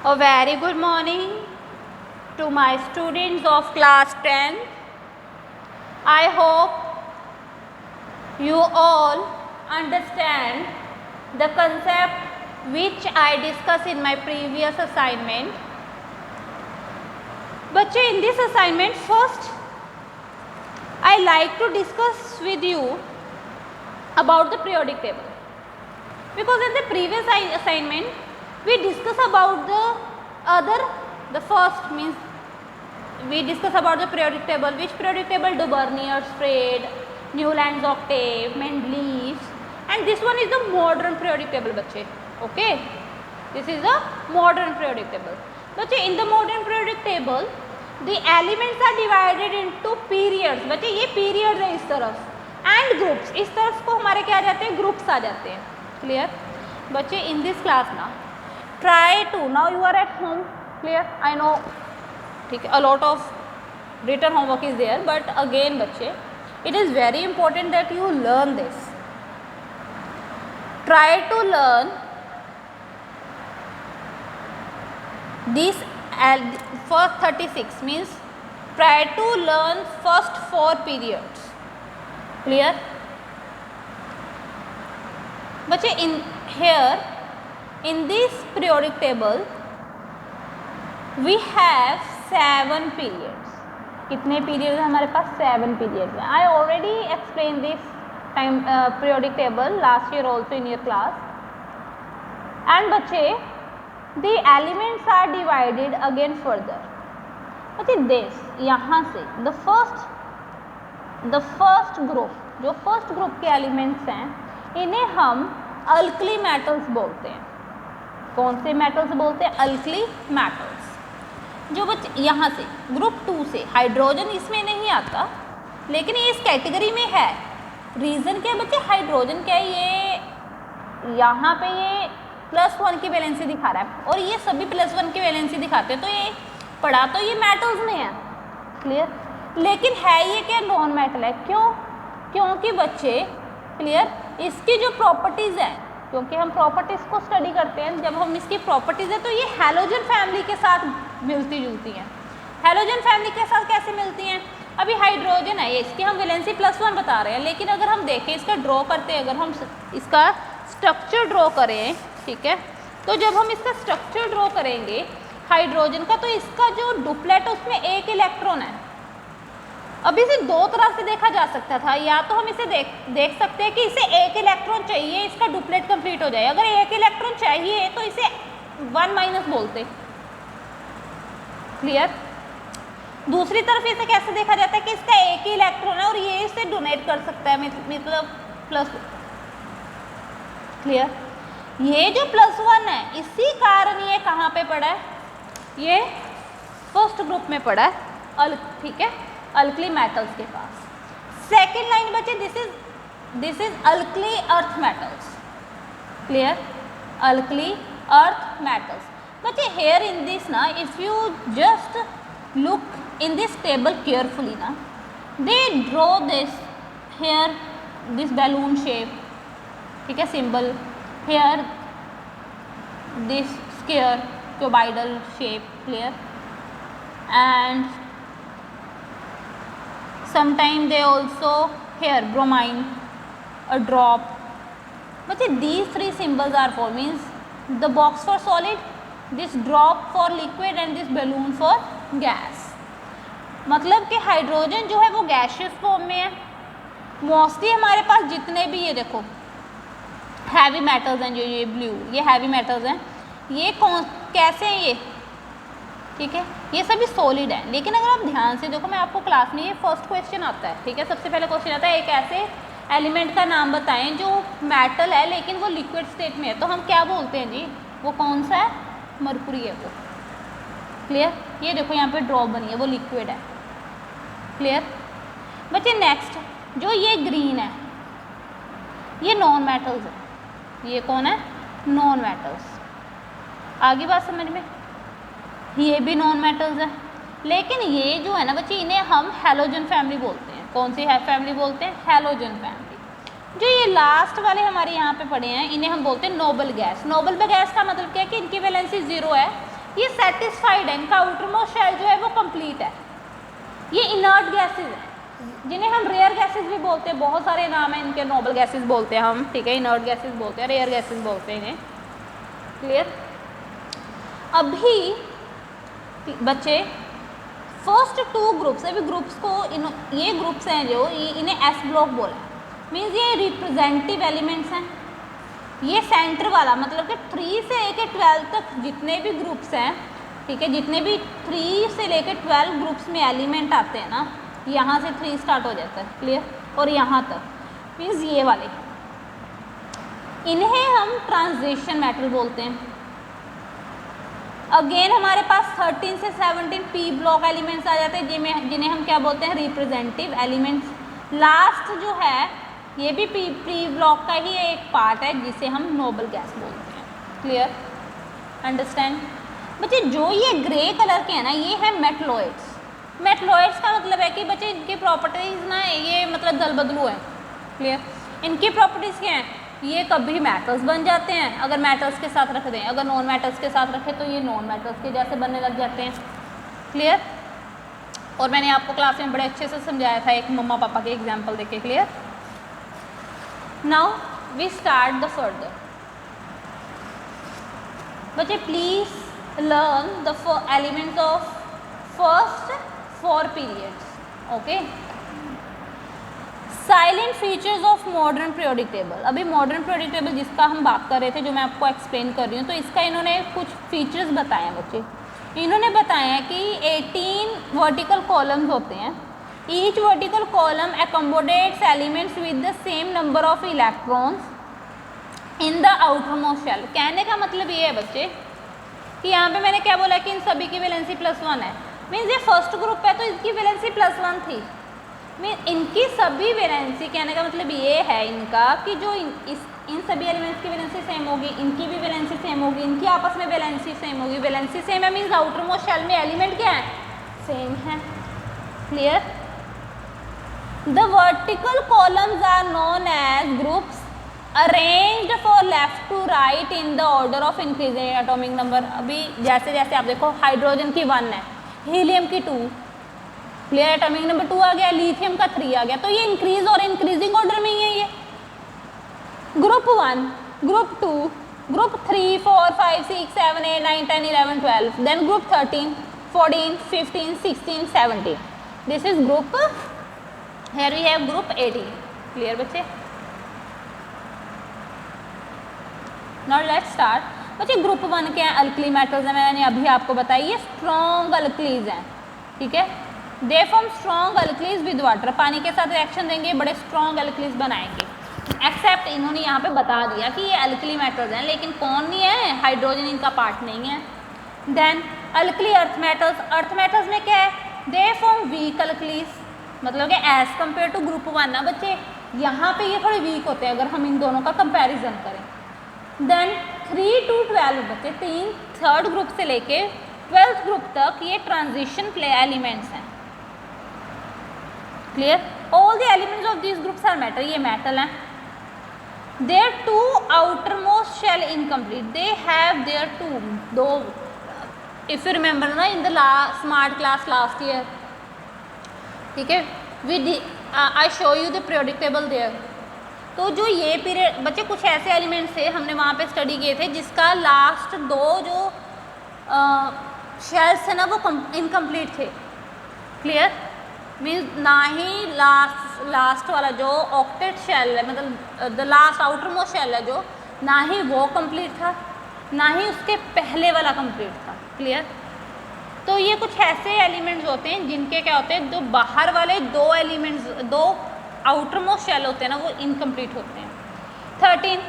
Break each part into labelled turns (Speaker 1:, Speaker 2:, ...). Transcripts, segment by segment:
Speaker 1: A very good morning to my students of class 10. I hope you all understand the concept which I discussed in my previous assignment. बच्चे, in this assignment first I like to discuss with you about the periodic table, because in the previous assignment we discuss about the first means we discuss about the periodic table. Which periodic table? De Bernier's trade, Newland's octave, Mendeleev's, and this one is the modern periodic table बच्चे. Okay, this is the modern periodic table बच्चे. In the modern periodic table the elements are divided into periods बच्चे. ये periods है इस तरफ, and groups. इस तरफ को हमारे क्या आ जाते हैं? ग्रुप्स आ जाते हैं. क्लियर बच्चे? इन दिस क्लास ना try to, now you are at home, clear, I know, ठीक है, a lot of written homework is there, but again बच्चे, it is very important that you learn this. Try to learn this first 36 means try to learn first 4 periods. Clear बच्चे? In here in this periodic table we have 7 periods. कितने periods हैं हमारे पास? 7 periods हैं. I already explained this time periodic table last year also in your class. And बच्चे, the elements are divided again further. बच्चे this यहाँ से the first group, जो first group के elements हैं इन्हें हम अल्कली मेटल्स बोलते हैं. कौन से मेटल्स बोलते हैं? Alkali metals. जो बच्चे यहाँ से ग्रुप 2 से हाइड्रोजन इसमें नहीं आता, लेकिन ये इस कैटेगरी में है. रीज़न क्या है बच्चे? हाइड्रोजन क्या है, ये यहाँ पे ये +1 की वैलेंसी दिखा रहा है और ये सभी +1 की वैलेंसी दिखाते हैं, तो ये पढ़ा तो ये मेटल्स में है. क्लियर? लेकिन है ये क्या? नॉन मेटल है. क्यों? क्योंकि बच्चे क्लियर, इसकी जो प्रॉपर्टीज़ हैं, क्योंकि हम प्रॉपर्टीज़ को स्टडी करते हैं, जब हम इसकी प्रॉपर्टीज़ है तो ये हैलोजन फैमिली के साथ मिलती जुलती हैं. हैलोजन फैमिली के साथ कैसे मिलती हैं? अभी हाइड्रोजन है, इसकी हम वैलेंसी +1 बता रहे हैं, लेकिन अगर हम देखें इसका ड्रॉ करते हैं, अगर हम इसका स्ट्रक्चर ड्रॉ करें, ठीक है, तो जब हम इसका स्ट्रक्चर ड्रॉ करेंगे हाइड्रोजन का, तो इसका जो डुप्लेट है उसमें 1 इलेक्ट्रॉन है. अब इसे 2 तरह से देखा जा सकता था. या तो हम इसे देख सकते हैं कि इसे 1 इलेक्ट्रॉन चाहिए, इसका डुप्लेट कंप्लीट हो जाए. अगर 1 इलेक्ट्रॉन चाहिए तो इसे 1- बोलते. क्लियर? दूसरी तरफ इसे कैसे देखा जाता है कि इसका 1 ही इलेक्ट्रॉन है और ये इसे डोनेट कर सकता है, मतलब प्लस. क्लियर? ये जो +1 है इसी कारण ये कहाँ पे पड़ा है? ये फर्स्ट ग्रुप में पड़ा है. ठीक है, अल्कली मेटल्स के पास. सेकेंड लाइन बच्चे, this is alkali earth metals. Clear? Alkali earth metals बच्चे. हेयर इन दिस ना, if you just look in this table carefully ना, they draw this here, this balloon shape, ठीक है, symbol. Here this square cuboidal shape. Clear? And sometimes they also here bromine, a drop. But these 3 symbols are for, means the box for solid, this drop for liquid and this balloon for gas. मतलब कि hydrogen जो है वो gaseous form में है. Mostly हमारे पास जितने भी ये देखो हैवी मेटल्स हैं, जो ये ब्लू, ये हैवी मेटल्स हैं, ये कैसे हैं ये? ठीक है, ये सभी सॉलिड है. लेकिन अगर आप ध्यान से देखो, मैं आपको क्लास में ये फर्स्ट क्वेश्चन आता है, ठीक है, सबसे पहले क्वेश्चन आता है एक ऐसे एलिमेंट का नाम बताएं जो मेटल है लेकिन वो लिक्विड स्टेट में है, तो हम क्या बोलते हैं जी? वो कौन सा है? मरकुरी है वो. क्लियर? ये देखो यहाँ पे ड्रॉप बनी है, वो लिक्विड है. क्लियर बच्चे? नेक्स्ट जो ये ग्रीन है, ये नॉन मेटल्स है. ये कौन है? Non metals. आगे बात समझ में? ये भी नॉन मेटल्स है. लेकिन ये जो है ना बच्चे, इन्हें हम हैलोजन फैमिली बोलते हैं. कौन सी फैमिली बोलते हैं? Halogen family. जो ये लास्ट वाले हमारे यहाँ पे पड़े हैं इन्हें हम बोलते हैं नोबल गैस. नोबल गैस का मतलब क्या है कि इनकी वैलेंसी 0 है, ये सेटिस्फाइड है, इनका आउटरमोस्ट शेल जो है वो कंप्लीट है। ये इनर्ट गैसेज हैं जिन्हें हम रेयर गैसेज भी बोलते हैं, बहुत सारे नाम हैं इनके, नोबल गैसेज बोलते हैं हम, ठीक है, इनर्ट गैसेज बोलते हैं, रेयर गैसेज बोलते हैं इन्हें। क्लियर? अभी बच्चे फर्स्ट टू ग्रुप्स, अभी ग्रुप्स को ये ग्रुप्स हैं जो इन्हें एस ब्लॉक बोला है, मीन्स ये रिप्रेजेंटेटिव एलिमेंट्स हैं। ये सेंटर वाला मतलब कि 3 से लेकर 12 तक जितने भी ग्रुप्स हैं, ठीक है, जितने भी 3 से लेकर 12 ग्रुप्स में एलिमेंट आते हैं ना, यहाँ से 3 स्टार्ट हो जाता है। क्लियर? और यहाँ तक मीन्स ये वाले, इन्हें हम ट्रांजिशन मेटल बोलते हैं। अगेन हमारे पास 13 से 17 पी ब्लॉक एलिमेंट्स आ जाते हैं जिन्हें हम क्या बोलते हैं, रिप्रेजेंटेटिव एलिमेंट्स। लास्ट जो है ये भी पी ब्लॉक का ही एक पार्ट है जिसे हम नोबल गैस बोलते हैं। क्लियर? अंडरस्टैंड? बच्चे जो ये ग्रे कलर के हैं ना, ये है मेटलॉइड्स। मेटलॉइड्स का मतलब है कि बच्चे इनकी प्रॉपर्टीज़ ना ये मतलब दल बदलू है। क्लियर? इनकी प्रॉपर्टीज़ क्या हैं, ये कभी मेटल्स बन जाते हैं अगर मेटल्स के साथ रख दें, अगर नॉन मेटल्स के साथ रखें तो ये नॉन मेटल्स के जैसे बनने लग जाते हैं। क्लियर? और मैंने आपको क्लास में बड़े अच्छे से समझाया था एक मम्मा पापा के एग्जाम्पल देके। Clear? Now we start the further. बच्चे please learn the elements of first 4 periods. Okay? Silent features of modern periodic table. अभी मॉडर्न पीरियोडिक टेबल जिसका हम बात कर रहे थे, जो मैं आपको एक्सप्लेन कर रही हूँ, तो इसका इन्होंने कुछ फीचर्स बताए हैं बच्चे। इन्होंने बताया कि 18 वर्टिकल कॉलम्स होते हैं। Each vertical column accommodates elements with the same number of electrons in the outermost shell. कहने का मतलब ये है बच्चे कि यहाँ पे मैंने क्या बोला कि इन सभी की वैलेंसी +1 है, मीन्स ये फर्स्ट ग्रुप है तो इसकी वैलेंसी +1 थी। मीन इनकी सभी वैलेंसी, कहने का मतलब ये है इनका कि जो इन सभी एलिमेंट्स की वैलेंसी सेम होगी, इनकी भी वैलेंसी सेम होगी, इनकी आपस में वैलेंसी सेम होगी। वैलेंसी सेम है मीन्स आउटरमोस्ट शेल में एलिमेंट क्या है, सेम है। Clear? The vertical columns are known as groups arranged for left to right in the order of increasing atomic number. अभी जैसे जैसे आप देखो हाइड्रोजन की 1 है, हीलियम की 2, क्लियर, एटॉमिक नंबर 2 आ गया, लिथियम का 3 आ गया, तो ये इंक्रीज और इंक्रीजिंग ऑर्डर में ही है। ये group 1, group 2, group 3, 4, 5, 6, 7, 8, 9, 10, 11, 12, then group 13, 14, 15, 16, 17. This is group, here we have group 18. Clear बच्चे? Now let's start. बच्चे ग्रुप 1 के हैं, अल्कली मेटल्स हैं, मैंने अभी आपको बताया ये स्ट्रॉन्ग अल्कलीज हैं। ठीक है? They form strong alkalis with water, पानी के साथ रिएक्शन देंगे, बड़े स्ट्रॉन्ग अल्कलीज बनाएंगे। एक्सेप्ट इन्होंने यहाँ पे बता दिया कि ये अल्कली मेटल्स हैं, लेकिन कौन नहीं है, हाइड्रोजन इनका पार्ट नहीं है। देन अल्कली अर्थ मेटल्स में क्या है, दे फॉर्म वीक अल्कलीज, मतलब कि एज कम्पेयर टू ग्रुप 1 ना बच्चे, यहाँ पे ये थोड़े वीक होते हैं अगर हम इन दोनों का कंपेरिजन करें। देन 3 to 12 बच्चे, 3rd ग्रुप से लेके 12th ग्रुप तक ये ट्रांजिशन एलिमेंट्स हैं। Clear? All the elements of this groups are metal, ये मेटल हैं। There 2 outermost shell incomplete, they have their 2 if you remember ना in the smart class last year, ठीक है, I show you the periodic table there। तो जो ये period बच्चे कुछ ऐसे एलिमेंट्स थे हमने वहाँ पे स्टडी किए थे जिसका लास्ट 2 जो शेल्स थे ना वो इनकम्प्लीट थे। क्लियर? मीन्स ना ही लास्ट वाला जो ऑक्टेट शेल है, मतलब the last outermost shell है जो, ना ही वो कंप्लीट था, ना ही उसके पहले वाला कंप्लीट था। क्लियर? तो ये कुछ ऐसे एलिमेंट्स होते हैं जिनके क्या होते हैं, जो बाहर वाले 2 एलिमेंट्स, 2 आउटर मोस्ट शेल होते हैं ना, वो इनकम्प्लीट होते हैं। 13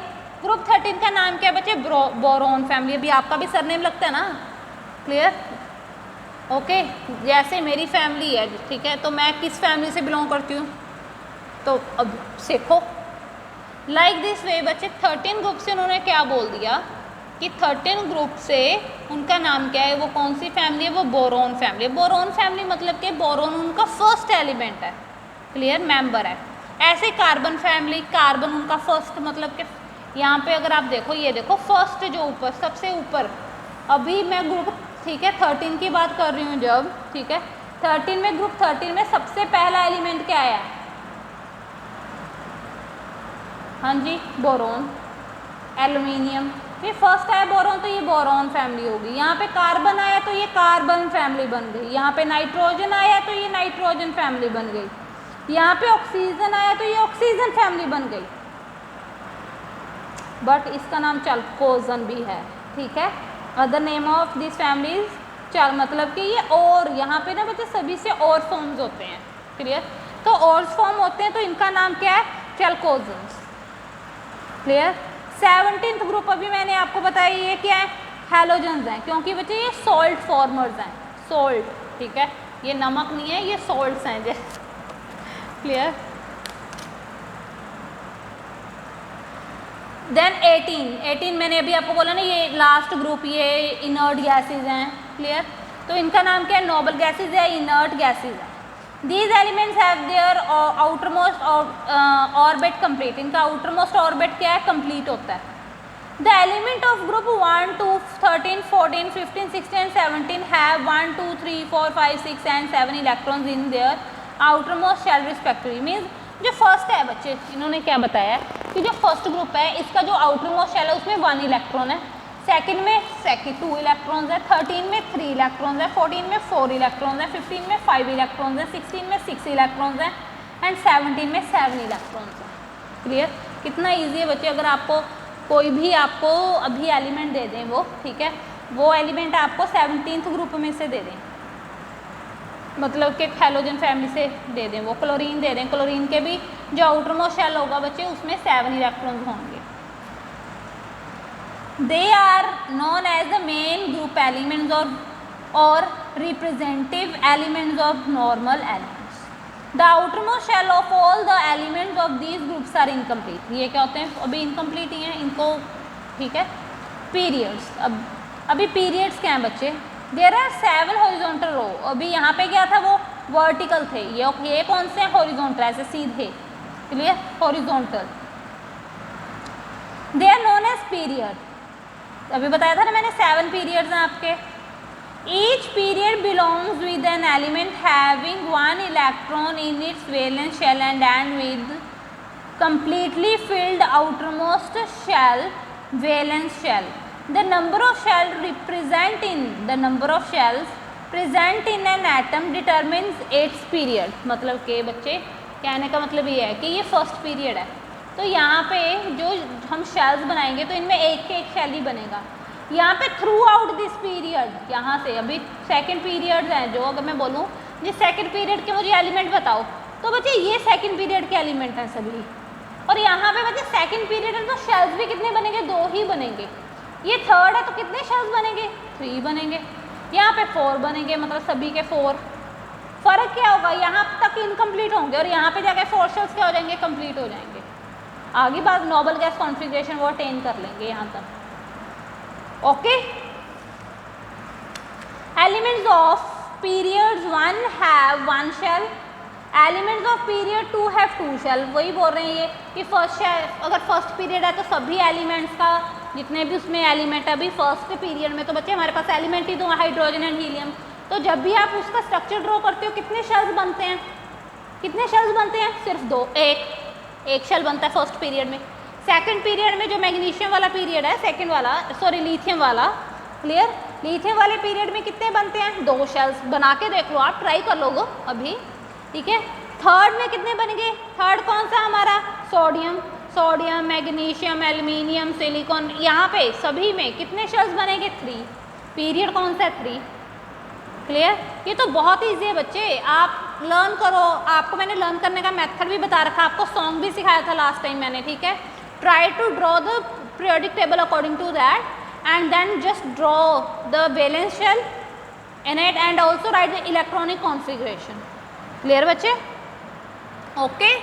Speaker 1: ग्रुप 13 का नाम क्या है बच्चे, बोरोन फैमिली। अभी आपका भी सरनेम लगता है ना। क्लियर? ओके, जैसे मेरी फैमिली है, ठीक है, तो मैं किस फैमिली से बिलोंग करती हूँ, तो अब सीखो। लाइक दिस वे बच्चे 13 ग्रुप से उन्होंने क्या बोल दिया कि 13 ग्रुप से उनका नाम क्या है, वो कौन सी फैमिली है, वो बोरोन फैमिली। बोरोन फैमिली मतलब कि बोरोन उनका फर्स्ट एलिमेंट है। क्लियर? मेंबर है। ऐसे कार्बन फैमिली, कार्बन उनका फर्स्ट, मतलब कि यहाँ पे अगर आप देखो, ये देखो फर्स्ट जो ऊपर सबसे ऊपर, अभी मैं ग्रुप ठीक है, 13 की बात कर रही हूँ जब, ठीक है, 13 में ग्रुप 13 में सबसे पहला एलिमेंट क्या आया? हाँ जी, बोरोन, एल्यूमिनियम। ये फर्स्ट आया बोरोन तो ये बोरोन फैमिली होगी। यहाँ पे कार्बन आया तो ये कार्बन फैमिली बन गई। यहाँ पे नाइट्रोजन आया तो ये नाइट्रोजन फैमिली बन गई। यहाँ पे ऑक्सीजन आया तो ये ऑक्सीजन फैमिली बन गई। बट इसका नाम चैल्कोजन भी है, ठीक है। Other name of this families चल, मतलब कि ये और यहाँ पे ना बच्चे सभी से और फॉर्म्स होते हैं, क्लियर। तो और फॉर्म होते हैं तो इनका नाम क्या है? चैल्कोजन्स, क्लियर। 17th ग्रुप अभी मैंने आपको बताया ये क्या है? हैलोजेंस हैं, क्योंकि बच्चे ये सॉल्ट फॉर्मर्स हैं, सॉल्ट, ठीक है, ये नमक नहीं है, ये सॉल्ट्स हैं जैसे, क्लियर। देन 18 मैंने अभी आपको बोला ना, ये लास्ट ग्रुप, ये इनर्ट गैसेज हैं, क्लियर। तो इनका नाम क्या है? नोबल गैसेज है, इनर्ट गैसेज है। These elements have their outermost orbit complete. इनका outermost orbit क्या है? complete होता है। The element of group 1, 2, 13, 14, 15, 16, 17 have 1, 2, 3, 4, 5, 6 and 7 electrons in their outermost shell respectively. Means जो फर्स्ट है बच्चे, इन्होंने क्या बताया कि जो फर्स्ट ग्रुप है इसका जो आउटरमोस्ट शेल है उसमें 1 इलेक्ट्रॉन है, सेकंड में 2 इलेक्ट्रॉन्स है, 13 में 3 इलेक्ट्रॉन्स है, 14 में 4 इलेक्ट्रॉन्स है, 15 में 5 इलेक्ट्रॉन्स है, 16 में 6 इलेक्ट्रॉन्स है एंड 17 में 7 इलेक्ट्रॉन्स है, क्लियर। कितना ईजी है बच्चे, अगर आपको कोई भी आपको अभी एलिमेंट दे दें वो, ठीक है, वो एलिमेंट आपको 17th ग्रुप में से दे दें, मतलब कि हैलोजन फैमिली से दे दें, वो क्लोरीन दे दें, क्लोरीन के भी जो आउटरमोस्ट शेल होगा बच्चे उसमें 7 इलेक्ट्रॉन्स होंगे। They are known as the main group elements or representative elements of normal elements. The outermost shell of all the elements of these groups are incomplete. ये क्या होते हैं? अभी incomplete ही हैं इनको, ठीक है। Periods, अब अभी periods क्या हैं बच्चे? There are 7 horizontal row. अभी यहाँ पे क्या था? वो vertical थे, ये कौन से हैं? horizontal, ऐसे सीधे, clear, horizontal. They are known as period. अभी बताया था ना मैंने 7 पीरियड्स हैं आपके। Each period belongs with an element having 1 electron in its valence shell and and with completely filled outermost shell valence shell. The number of shells present in an atom determines its period. मतलब कि बच्चे कहने का मतलब ये है कि ये फर्स्ट पीरियड है, तो यहाँ पे जो हम शेल्स बनाएंगे तो इनमें एक के एक शेल ही बनेगा। यहाँ पे थ्रू आउट दिस पीरियड, यहाँ से अभी सेकंड पीरियड हैं जो, अगर मैं बोलूँ ये सेकंड पीरियड के मुझे एलिमेंट बताओ तो बच्चे ये सेकंड पीरियड के एलिमेंट हैं सभी। और यहाँ पे बच्चे सेकंड पीरियड है तो शेल्स भी कितने बनेंगे? 2 ही बनेंगे। ये थर्ड है तो कितने शेल्स बनेंगे? 3 बनेंगे। यहाँ पे 4 बनेंगे, मतलब सभी के 4। फर्क क्या होगा? यहाँ तक इनकम्प्लीट होंगे और यहाँ पे जाके 4 शेल्स क्या हो जाएंगे? कंप्लीट हो जाएंगे। आगे बात नोबल गैस कॉन्फ़िगरेशन वो अटेन कर लेंगे यहाँ तक, okay. Elements of periods 1 have 1 shell, elements of period 2 have 2 shell. वही बोल रहे हैं ये कि फर्स्ट शेल, अगर फर्स्ट पीरियड है तो सभी एलिमेंट्स का जितने भी उसमें एलिमेंट है, अभी फर्स्ट पीरियड में तो बच्चे हमारे पास एलिमेंट ही 2, हाइड्रोजन एंड हीलियम। तो जब भी आप उसका स्ट्रक्चर ड्रॉ करते हो कितने शेल्स बनते हैं? कितने शेल्स बनते हैं? सिर्फ 2, एक शेल बनता है फर्स्ट पीरियड में। सेकंड पीरियड में जो मैग्नीशियम वाला पीरियड है, सेकंड वाला, सॉरी लिथियम वाला, क्लियर, लिथियम वाले पीरियड में कितने बनते हैं? 2 शेल्स। बना के देख लो आप, ट्राई कर लोगे अभी, ठीक है। थर्ड में कितने बनेंगे? थर्ड कौन सा हमारा? सोडियम, मैग्नीशियम, एल्यूमिनियम, सिलिकॉन, यहाँ पे सभी में कितने शेल्स बनेंगे? 3। पीरियड कौन सा है? 3, क्लियर। ये तो बहुत ईजी है बच्चे, आप लर्न करो। आपको मैंने लर्न करने का मेथड भी बता रखा, आपको सॉन्ग भी सिखाया था लास्ट टाइम मैंने, ठीक है। Try to draw the periodic table according to that and then just draw the valence shell in it and also write the electronic configuration. Clear बच्चे? ओके।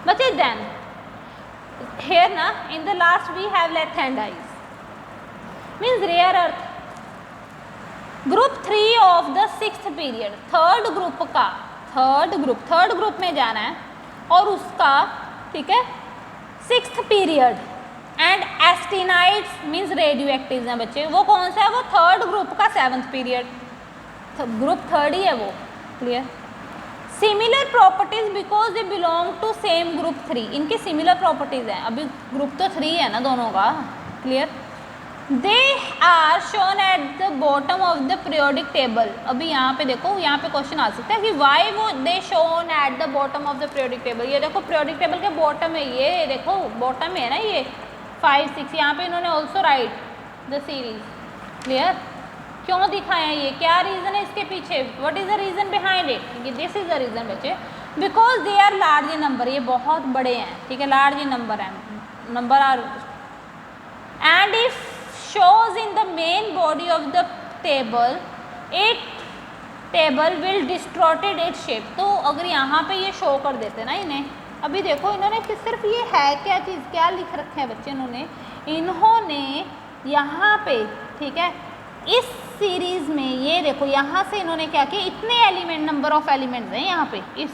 Speaker 1: बच्चे then here na in the last we have left-hand ice, means rare earth. Group 3 of the 6th period, third group में जाना है और उसका, ठीक है, sixth period and actinides means radioactive हैं बच्चे, वो कौन सा है, वो थर्ड ग्रुप का सेवन्थ पीरियड, ग्रुप थर्ड ही है वो, clear. Similar properties because they belong to same group three, इनकी सिमिलर प्रॉपर्टीज हैं, अभी ग्रुप तो थ्री है ना दोनों का, clear. They are shown at the bottom of the periodic table, अभी यहाँ पे देखो, यहाँ पे क्वेश्चन आ सकता है कि वाई वो they shown at the bottom of the periodic table, ये देखो पीरियोडिक टेबल के बॉटम है, ये देखो बॉटम में है ना ये 5 6, यहाँ पे इन्होंने also write the series, clear. क्यों दिखाया ये, क्या रीज़न है इसके पीछे, what is the reason behind it, this is the reason बच्चे, because they are large in number, ये बहुत बड़े हैं, ठीक है, लार्ज इन नंबर है, number are, and if shows in the main body of the table, it table will distorted its shape, तो अगर यहाँ पे ये शो कर देते ना इन्हें, अभी देखो इन्होंने कि सिर्फ ये है क्या चीज़, क्या लिख रखे हैं बच्चे इन्होंने यहाँ पे, ठीक है, इस सीरीज में ये देखो यहाँ से इन्होंने क्या किया, इतने एलिमेंट, नंबर ऑफ एलिमेंट्स हैं यहाँ पे, इस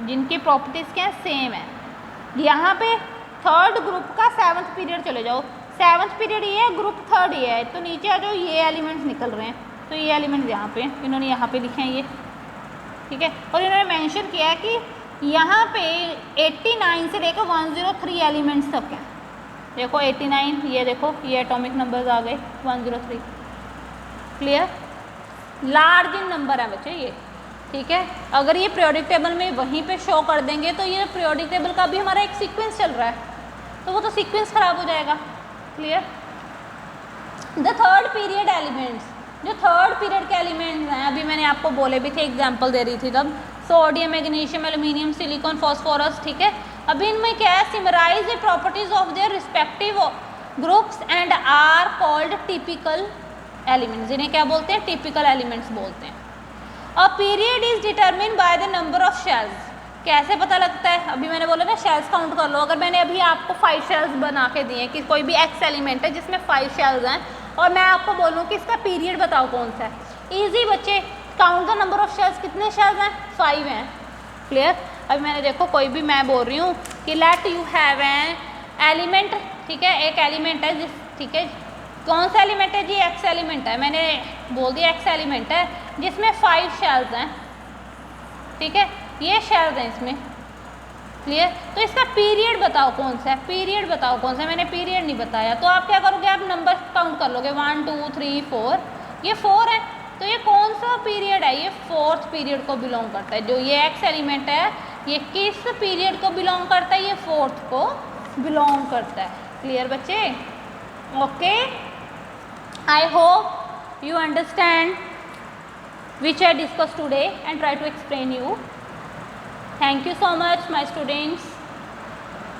Speaker 1: जिनकी प्रॉपर्टीज क्या है, सेम है। यहाँ पे थर्ड ग्रुप का सेवन्थ पीरियड चले जाओ, सेवन्थ पीरियड ये है, ग्रुप थर्ड ये है, तो नीचे आ जाओ, ये एलिमेंट्स निकल रहे हैं, तो ये एलिमेंट्स यहाँ पे इन्होंने यहाँ पे लिखे हैं ये, ठीक है, और इन्होंने मेंशन किया है कि यहाँ पे 89 से लेकर 103 एलिमेंट्स तक हैं, देखो 89, ये देखो ये एटॉमिक नंबर्स आ गए 103, क्लियर, लार्ज इन नंबर है बच्चे ये, ठीक है। अगर ये पीरियोडिक टेबल में वहीं पे शो कर देंगे तो ये पीरियोडिक टेबल का भी हमारा एक सीक्वेंस चल रहा है, तो वो तो सीक्वेंस खराब हो जाएगा, clear. The third period elements, जो थर्ड पीरियड के एलिमेंट्स हैं, अभी मैंने आपको बोले भी थे, एग्जाम्पल दे रही थी तब, sodium, magnesium, aluminium, silicon, phosphorus, ठीक है। अभी इनमें क्या है, summarise the properties of their respective groups and are called typical elements, जिन्हें क्या बोलते हैं, टिपिकल एलिमेंट्स बोलते हैं। A period is determine by the number of shells, कैसे पता लगता है, अभी मैंने बोला ना शेल्स काउंट कर लो, अगर मैंने अभी आपको 5 शेल्स बना के दिए कि कोई भी एक्स एलिमेंट है जिसमें 5 शेल्स हैं, और मैं आपको बोलूँ कि इसका पीरियड बताओ कौन सा है, ईजी बच्चे, count the number of shells, कितने शेल्स हैं, 5 हैं, क्लियर। अभी मैंने देखो कोई भी मैं बोल रही हूँ कि let you have an element, ठीक है, एक एलिमेंट है जिस, ठीक है, कौन सा एलिमेंट है जी, एक्स एलिमेंट है, मैंने बोल दिया एक्स एलिमेंट है जिसमें 5 शेल्स हैं, ठीक है, ये शेल्स हैं इसमें, क्लियर। तो इसका पीरियड बताओ कौन सा है, पीरियड बताओ कौन सा है, मैंने पीरियड नहीं बताया, तो आप क्या करोगे, आप नंबर काउंट कर लोगे 1 2 3 4, ये 4 है, तो ये कौन सा पीरियड है, ये फोर्थ पीरियड को बिलोंग करता है, जो ये एक्स एलिमेंट है ये किस पीरियड को बिलोंग करता है, ये फोर्थ को बिलोंग करता है, क्लियर बच्चे, okay. I hope you understand which I discussed today and try to explain you. Thank you so much my students.